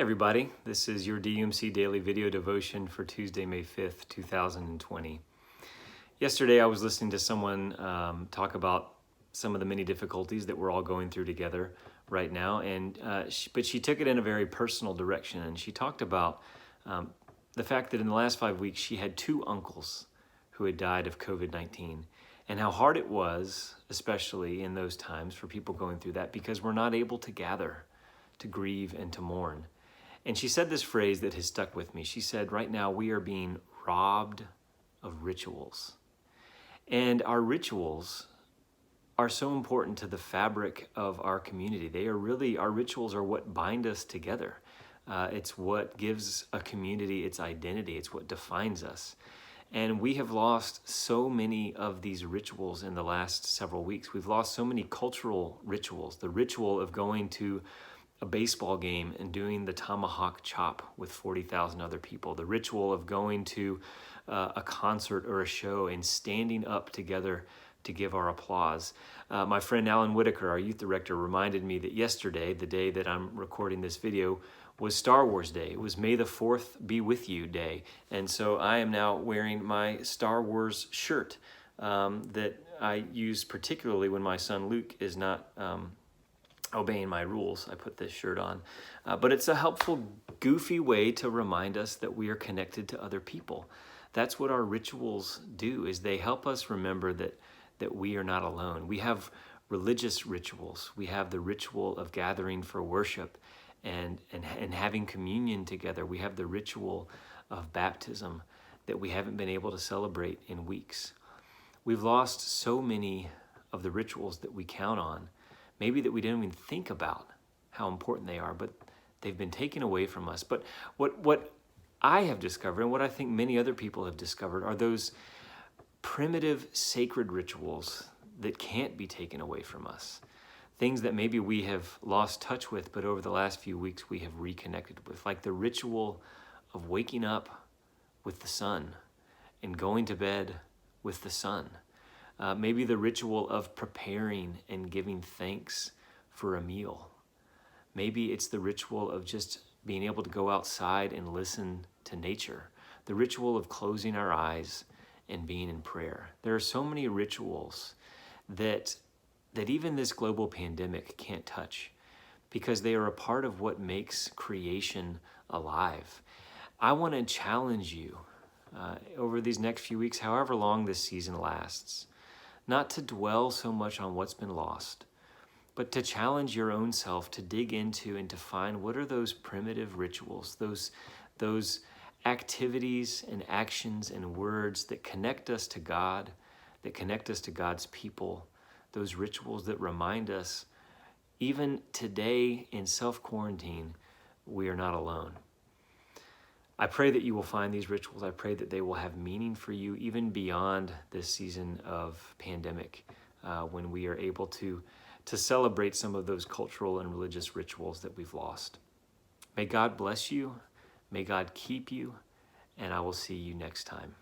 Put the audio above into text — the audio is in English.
Everybody, this is your DUMC Daily video devotion for Tuesday, May 5th, 2020. Yesterday I was listening to someone talk about some of the many difficulties that we're all going through together right now, but she took it in a very personal direction, and she talked about the fact that in the last 5 weeks she had 2 uncles who had died of COVID-19, and how hard it was, especially in those times, for people going through that because we're not able to gather, to grieve and to mourn. And she said this phrase that has stuck with me. She said, right now we are being robbed of rituals. And our rituals are so important to the fabric of our community. Our rituals are what bind us together. It's what gives a community its identity. It's what defines us. And we have lost so many of these rituals in the last several weeks. We've lost so many cultural rituals. The ritual of going to a baseball game and doing the tomahawk chop with 40,000 other people. The ritual of going to a concert or a show and standing up together to give our applause. My friend Alan Whitaker, our youth director, reminded me that yesterday, the day that I'm recording this video, was Star Wars Day. It was May the 4th Be With You Day. And so I am now wearing my Star Wars shirt that I use particularly when my son Luke is not obeying my rules. I put this shirt on. But it's a helpful, goofy way to remind us that we are connected to other people. That's what our rituals do, is they help us remember that we are not alone. We have religious rituals. We have the ritual of gathering for worship and having communion together. We have the ritual of baptism that we haven't been able to celebrate in weeks. We've lost so many of the rituals that we count on, maybe that we didn't even think about how important they are, but they've been taken away from us. But what I have discovered, and what I think many other people have discovered, are those primitive sacred rituals that can't be taken away from us. Things that maybe we have lost touch with, but over the last few weeks we have reconnected with, like the ritual of waking up with the sun and going to bed with the sun. Maybe the ritual of preparing and giving thanks for a meal. Maybe it's the ritual of just being able to go outside and listen to nature. The ritual of closing our eyes and being in prayer. There are so many rituals that even this global pandemic can't touch, because they are a part of what makes creation alive. I want to challenge you over these next few weeks, however long this season lasts, not to dwell so much on what's been lost, but to challenge your own self to dig into and to find what are those primitive rituals, those activities and actions and words that connect us to God, that connect us to God's people, those rituals that remind us, even today in self-quarantine, we are not alone. I pray that you will find these rituals. I pray that they will have meaning for you even beyond this season of pandemic, when we are able to celebrate some of those cultural and religious rituals that we've lost. May God bless you. May God keep you, and I will see you next time.